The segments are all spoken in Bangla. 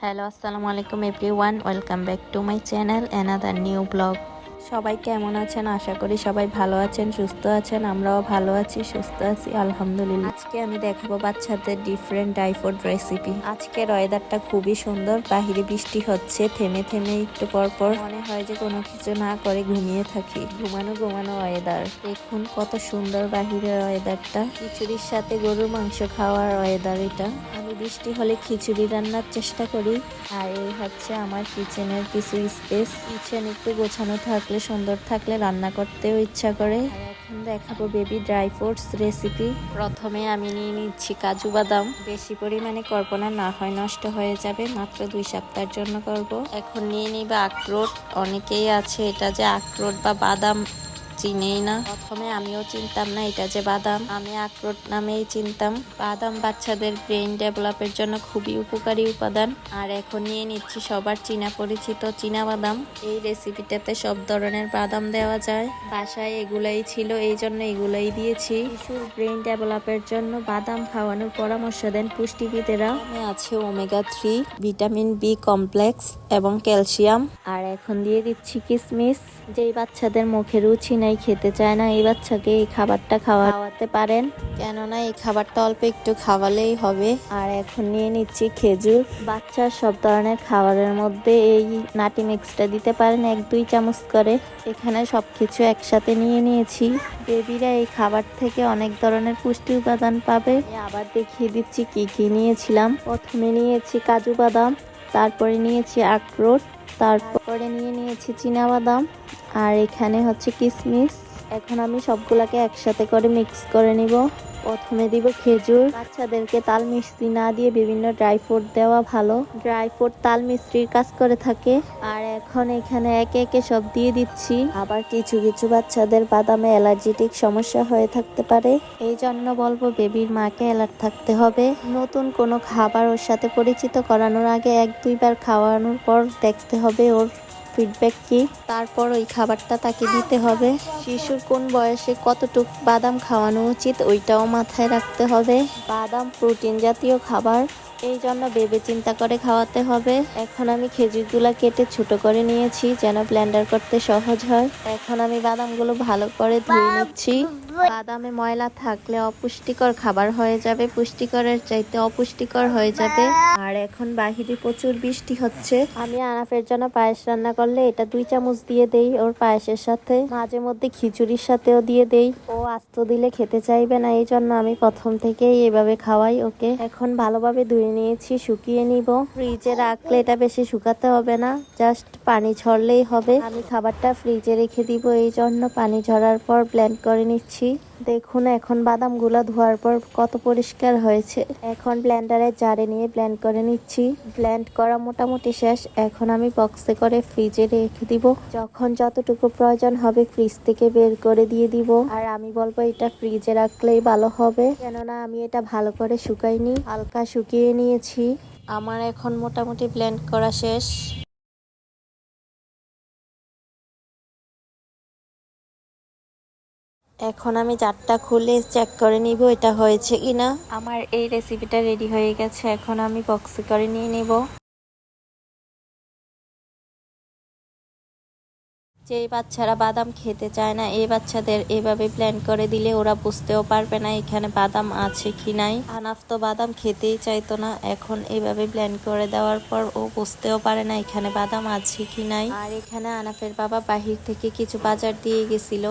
হ্যালো, আসসালামু আলাইকুম everyone, welcome back to my channel another new blog. সবাই কেমন আছেন? আশা করি সবাই ভালো আছেন, সুস্থ আছেন। আমরাও ভালো আছি, সুস্থ আছি আলহামদুলিল্লাহ। আজকে আমি দেখাবো বাচ্চাদের ডিফারেন্ট ড্রাই ফ্রুট রেসিপি। আজকের ওয়েদারটা খুবই সুন্দর, বাহিরে বৃষ্টি হচ্ছে থেমে থেমে একটু পর পর। মনে হয় যে কোনো কিছু না করে ঘুমিয়ে থাকি। ঘুমানো ঘুমানো ওয়েদার। দেখুন কত সুন্দর বাহিরের ওয়েদারটা। খিচুড়ির সাথে গরুর মাংস খাওয়ার ওয়েদার এটা। আমি বৃষ্টি হলে খিচুড়ি রান্নার চেষ্টা করি। আর এই হচ্ছে আমার কিচেনের কিছু স্পেস। কিচেন একটু গোছানো থাকলে, সুন্দর থাকলে রান্না করতেও ইচ্ছা করে। আর এখন দেখাবো বেবি ড্রাই ফ্রুটস রেসিপি। প্রথমে আমি নিয়ে নিচ্ছি কাজু বাদাম। বেশি পরিমাণে করবো না হয় নষ্ট হয়ে যাবে। মাত্র 2 সপ্তাহের জন্য করব। এখন নিয়ে নিবে আখরোট। অনেকেই আছে এটা যে আখরোট বা বাদাম চিনেই না। প্রথমে আমিও চিনতাম না এটা যে বাদাম, আমি আখরোট নামেই চিনতাম। বাদাম বাচ্চাদের ব্রেইন ডেভেলপের জন্য খুবই উপকারী উপাদান। আর এখন নিয়ে নিচ্ছি সবার চীনা পরিচিত চীনা বাদাম। এই রেসিপিটাতে সব ধরনের বাদাম দেওয়া যায়, বাসায় এগুলাই ছিল, এই জন্য এগুলাই দিয়েছি। শিশুর ব্রেইন ডেভেলপের জন্য বাদাম খাওয়ানোর পরামর্শ দেন পুষ্টিবিদেরা। আছে ওমেগা 3, ভিটামিন বি কমপ্লেক্স এবং ক্যালসিয়াম। আর এখন দিয়ে দিচ্ছি কিশমিশ। যেই বাচ্চাদের মুখে রুচি নাই, খেতে চায় না, এই বাচ্চাকে এই খাবারটা খাওয়াতে পারেন, কেননা এই খাবারটা অল্প একটু খাওয়ালেই হবে। আর এখন নিয়ে নিচ্ছি খেজুর। বাচ্চার সব ধরনের খাবারের মধ্যে এই নাটি মিক্সটা দিতে পারেন 1-2 চামচ করে। এখানে সবকিছু একসাথে নিয়ে নিয়েছি। বেবিরা এই খাবার থেকে অনেক ধরনের পুষ্টি উপাদান পাবে। আবার দেখিয়ে দিচ্ছি কি কি নিয়েছিলাম। প্রথমে নিয়েছি কাজু বাদাম, তারপরে নিয়েছি আখরোট, তারপরে নিয়ে নিয়েছি চীনা বাদাম, আর এখানে হচ্ছে কিশমিশ। এখন আমি সবগুলাকে একসাথে করে মিক্স করে নিব। প্রথমে দিব খেজুর। বাচ্চাদেরকে তাল মিষ্টি না দিয়ে বিভিন্ন ড্রাই ফ্রুট দেওয়া ভালো। ড্রাই ফ্রুট তাল মিষ্টির কাজ করে থাকে। আর এখন এখানে একে একে সব দিয়ে দিচ্ছি। আবার কিছু কিছু বাচ্চাদের বাদামে অ্যালার্জিটিক সমস্যা হয়ে থাকতে পারে, এই জন্য বলবো বেবির মাকে অ্যালার্ট থাকতে হবে। নতুন কোনো খাবার ওর সাথে পরিচিত করানোর আগে 1-2 বার খাওয়ানোর পর দেখতে হবে ওর ফিডব্যাক কি, তারপর ওই খাবারটা তাকে দিতে হবে। শিশুর কোন বয়সে কতটুক বাদাম খাওয়ানো উচিত ওইটাও মাথায় রাখতে হবে। বাদাম প্রোটিন জাতীয় খাবার, এই জন্য ভেবে চিন্তা করে খাওয়াতে হবে। এখন আমি খেজুরগুলা কেটে ছোট করে নিয়েছি যেন ব্লেন্ডার করতে সহজ হয়। এখন আমি বাদামগুলো ভালো করে ধুয়ে নিচ্ছি। বাদামে ময়লা থাকলে অপুষ্টিকর খাবার হয়ে যাবে, পুষ্টিকরের চাইতে অপুষ্টিকর হয়ে যাবে। আর এখন বাহিরে প্রচুর বৃষ্টি হচ্ছে। আমি আনাফের জন্য পায়েস রান্না করলে এটা 2 চামচ দিয়ে দেই ওর পায়েসের সাথে। মাঝে মধ্যে খিচুড়ির সাথেও দিয়ে দেই। ও আস্ত দিলে খেতে চাইবে না, এই জন্য আমি প্রথম থেকেই এভাবে খাওয়াই ওকে। এখন ভালোভাবে ধুয়ে নিয়েছি, শুকিয়ে নিব। ফ্রিজে রাখলে এটা বেশি শুকাতে হবে না, জাস্ট পানি ঝরলেই হবে। আমি খাবারটা ফ্রিজে রেখে দিব, এই জন্য পানি ঝরার পর ব্লেন্ড করে নিচ্ছি। দেখুন এখন বাদামগুলো ধোয়ার পর কত পরিষ্কার হয়েছে। এখন ব্লেন্ডারের জারে নিয়ে ব্লেন্ড করে নিচ্ছি। ব্লেন্ড করা মোটামুটি শেষ। এখন আমি বক্সে করে ফ্রিজে রেখে দিব। যখন যতটুকু প্রয়োজন হবে ফ্রিজ থেকে বের করে দিয়ে দিব। আর আমি বলবো এটা ফ্রিজে রাখলেই ভালো হবে, কেননা আমি এটা ভালো করে শুকাইনি, হালকা শুকিয়ে নিয়েছি। আমার এখন মোটামুটি ব্লেন্ড করা শেষ। এখন আমি জারটা খুলে চেক করে নিব এটা হয়েছে কিনা। আমার এই রেসিপিটা রেডি হয়ে গেছে। এখন আমি বক্সে করে নিয়ে নিব। যেই বাচ্চারা বাদাম খেতে চায় না, এই বাচ্চাদের এভাবে ব্লেন্ড করে দিলে ওরা বুঝতেও পারবে না এখানে বাদাম আছে কি নাই। আনাফ তো বাদাম খেতেই চাইতো না, এখন এভাবে ব্লেন্ড করে দেওয়ার পর ও বুঝতেও পারে না এখানে বাদাম আছে কি নাই। আর এখানে আনাফের বাবা বাহির থেকে কিছু বাজার দিয়ে গেছিল,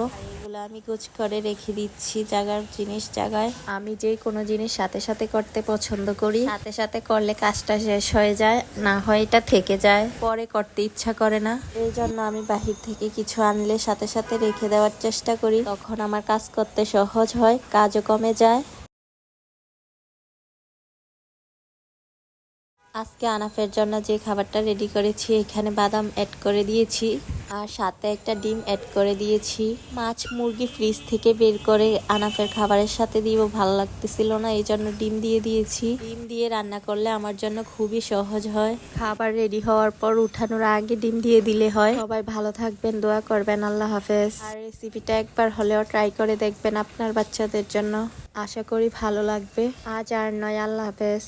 আমি কুচ করে রেখে দিচ্ছি জায়গার জিনিস জায়গায়। আমি যে কোনো জিনিস সাথে সাথে করতে পছন্দ করি, সাথে সাথে করলে কাজটা শেষ হয়ে যায়, না হয় এটা থেকে যায়, পরে করতে ইচ্ছা করে না। এই জন্য আমি বাহির থেকে কিছু আনলে সাথে সাথে রেখে দেওয়ার চেষ্টা করি, তখন আমার কাজ করতে সহজ হয়, কাজও কমে যায়। আজকে আনাফের জন্য যে খাবারটা রেডি করেছি, এখানে বাদাম অ্যাড করে দিয়েছি আর সাথে একটা ডিম অ্যাড করে দিয়েছি। মাছ মুরগি ফ্রিজ থেকে বের করে আনাফের খাবারের সাথে দিব, ভালো লাগতেছিল না, এই জন্য ডিম দিয়ে দিয়েছি। ডিম দিয়ে রান্না করলে আমার জন্য খুবই সহজ হয়। খাবার রেডি হওয়ার পর উঠানোর আগে ডিম দিয়ে দিলে হয়। সবাই ভালো থাকবেন, দোয়া করবেন, আল্লাহ হাফেজ। আর রেসিপিটা একবার হলেও ট্রাই করে দেখবেন আপনার বাচ্চাদের জন্য, আশা করি ভালো লাগবে। আজ আর নয়, আল্লাহ হাফেজ।